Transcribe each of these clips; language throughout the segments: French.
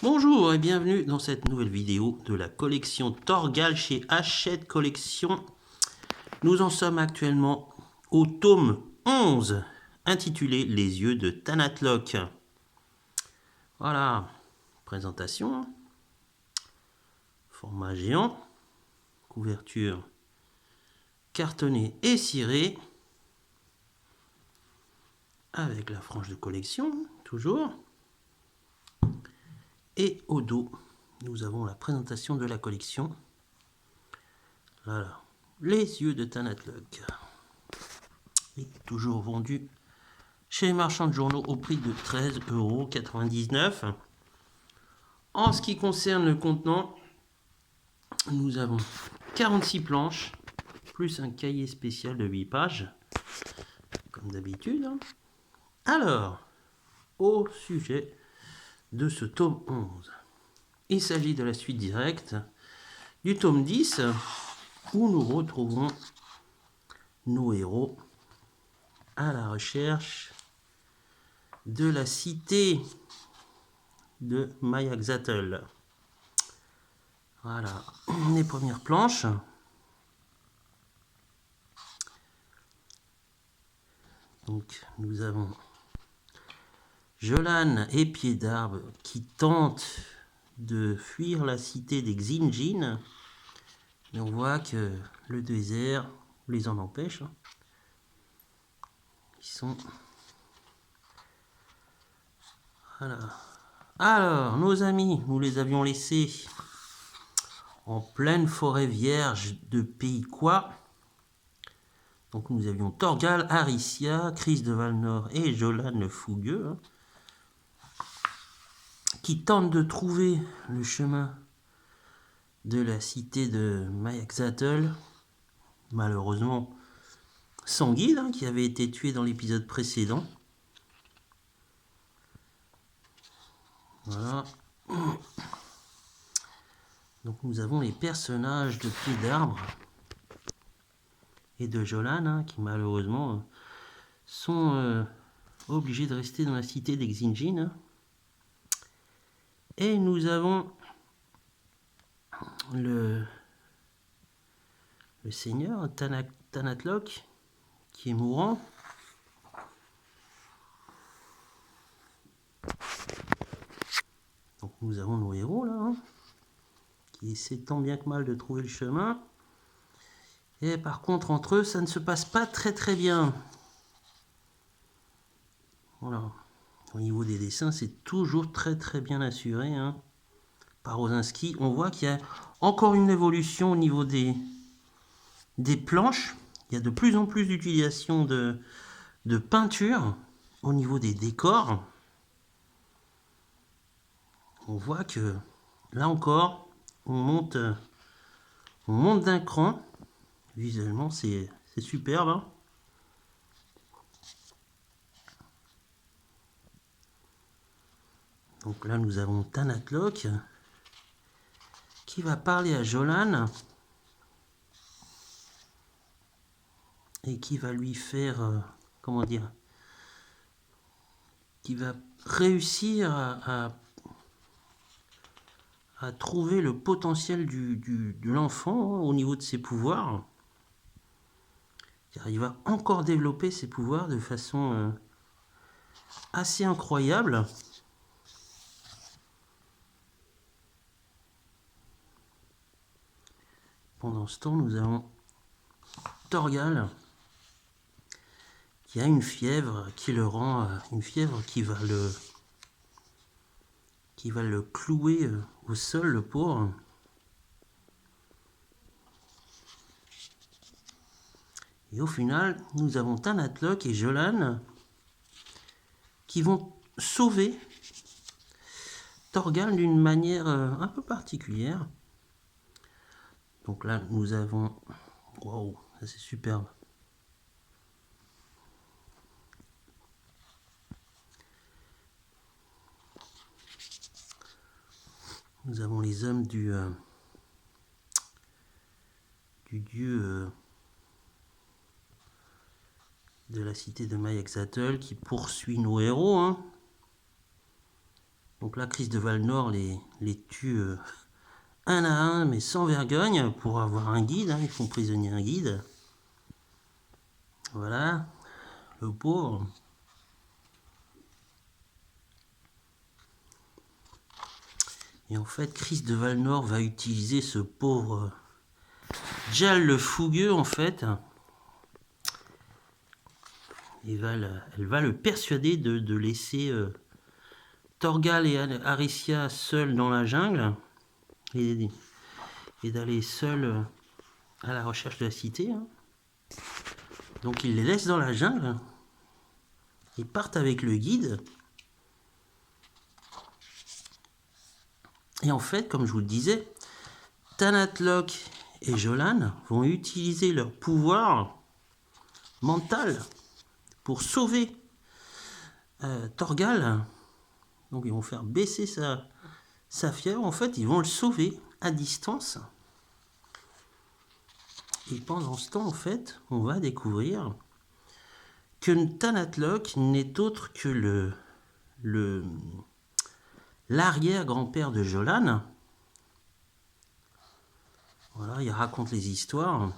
Bonjour et bienvenue dans cette nouvelle vidéo de la collection Torgal chez Hachette Collection. Nous en sommes actuellement au tome 11 intitulé Les yeux de Thanatlok. Voilà, présentation, format géant, couverture cartonnée et cirée, avec la frange de collection, toujours. Et au dos, nous avons la présentation de la collection. Voilà, les yeux de Thanatlok. Et toujours vendu chez les marchands de journaux au prix de 13,99 €. En ce qui concerne le contenant, nous avons 46 planches, plus un cahier spécial de 8 pages, comme d'habitude. Alors, au sujet de ce tome 11, il s'agit de la suite directe du tome 10, où nous retrouvons nos héros à la recherche de la cité de Mayaxatl. Voilà, les premières planches. Donc, nous avons Jolan et Pied d'Arbre qui tentent de fuir la cité des Xinjin. Et on voit que le désert les en empêche. Ils sont... Voilà. Alors, nos amis, nous les avions laissés en pleine forêt vierge de Pays Quoi. Donc nous avions Torgal, Aricia, Chris de Valnor et Jolan le Fougueux, qui tentent de trouver le chemin de la cité de Mayaxatl, malheureusement sans guide, qui avait été tué dans l'épisode précédent. Voilà. Donc nous avons les personnages de Pied d'Arbre et de Jolan, qui malheureusement sont obligés de rester dans la cité des Xinjin. Et nous avons le seigneur Thanatlok qui est mourant. Donc nous avons nos héros là, qui essaient tant bien que mal de trouver le chemin. Et par contre, entre eux, ça ne se passe pas très bien. Voilà. Au niveau des dessins, c'est toujours très bien assuré, par Rosinski. On voit qu'il y a encore une évolution au niveau des planches. Il y a de plus en plus d'utilisation de peinture au niveau des décors. On voit que là encore, on monte d'un cran. Visuellement, c'est superbe. Donc là, nous avons Thanatlok qui va parler à Jolan et qui va lui faire, comment dire, qui va réussir à trouver le potentiel de l'enfant au niveau de ses pouvoirs. Car il va encore développer ses pouvoirs de façon assez incroyable. Pendant ce temps, nous avons Torgal qui a une fièvre qui le rend une fièvre qui va le clouer au sol, le pauvre. Et au final, nous avons Thanatlok et Jolan qui vont sauver Torgal d'une manière un peu particulière. Donc là, nous avons... Waouh, ça c'est superbe. Nous avons les hommes du dieu de la cité de Mayaxatl qui poursuit nos héros. Donc là, Chris de Valnor les tue un à un, mais sans vergogne, pour avoir un guide. Hein, ils font prisonnier un guide. Voilà, le pauvre. Et en fait, Chris de Valnor va utiliser ce pauvre Jal le fougueux, en fait. Elle va le persuader de laisser Thorgal et Aricia seuls dans la jungle et d'aller seuls à la recherche de la cité. Hein. Donc il les laisse dans la jungle. Ils partent avec le guide. Et en fait, comme je vous le disais, Tanatlok et Jolan vont utiliser leur pouvoir mental pour sauver Thorgal. Donc ils vont faire baisser sa fièvre. En fait, ils vont le sauver à distance. Et pendant ce temps, en fait, on va découvrir que Tanatlok n'est autre que l'arrière-grand-père de Jolan. Voilà, il raconte les histoires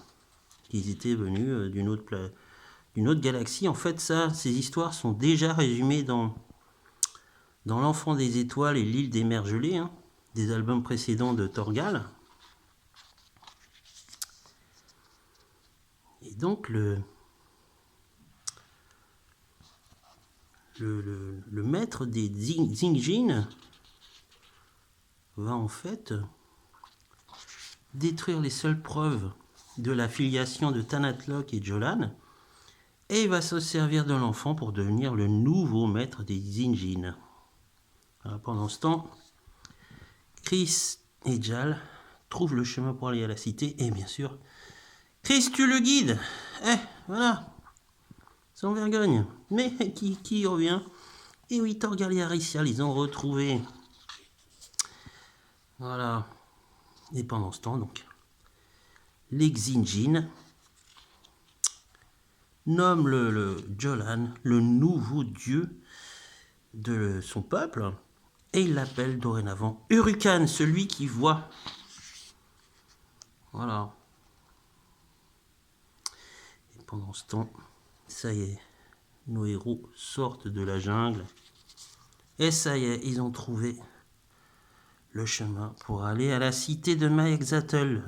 qu'ils étaient venus d'une autre galaxie. En fait, ces histoires sont déjà résumées dans L'Enfant des Étoiles et l'Île des Mers Gelées, hein, des albums précédents de Thorgal. Et donc le maître des Zingjin va en fait détruire les seules preuves de la filiation de Tanatlok et Jolan, et il va se servir de l'enfant pour devenir le nouveau maître des Zingjin. Pendant ce temps, Chris et Jal trouvent le chemin pour aller à la cité, et bien sûr, Chris tue le guide. Voilà, sans vergogne. Mais qui revient? Et oui, Thorgal et Aricia les ont retrouvés. Voilà. Et pendant ce temps, donc, les Zingjin nomment le Jolan le nouveau dieu de son peuple, et il l'appelle dorénavant Urukhan, celui qui voit. Voilà. Et pendant ce temps, ça y est, nos héros sortent de la jungle, et ça y est, ils ont trouvé le chemin pour aller à la cité de Maexatl.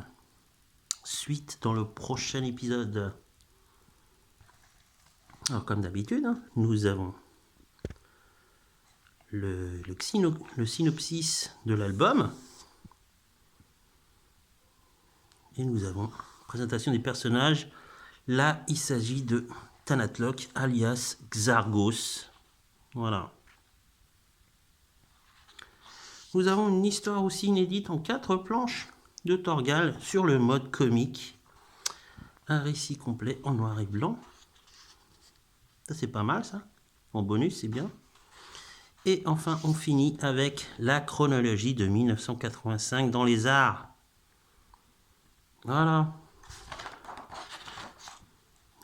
Suite dans le prochain épisode. Alors comme d'habitude, hein, nous avons le synopsis de l'album. Et nous avons présentation des personnages. Là, il s'agit de Tanatlok, alias Xargos. Voilà. Nous avons une histoire aussi inédite en 4 planches de Thorgal sur le mode comique. Un récit complet en noir et blanc. Ça, c'est pas mal, ça. En bonus, c'est bien. Et enfin, on finit avec la chronologie de 1985 dans les arts. Voilà.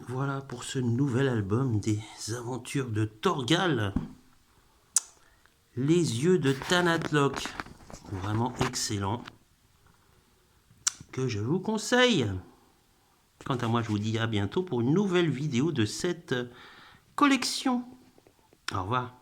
Voilà pour ce nouvel album des aventures de Thorgal. Les yeux de Tanatlok. Vraiment excellent. Que je vous conseille. Quant à moi, je vous dis à bientôt pour une nouvelle vidéo de cette collection. Au revoir.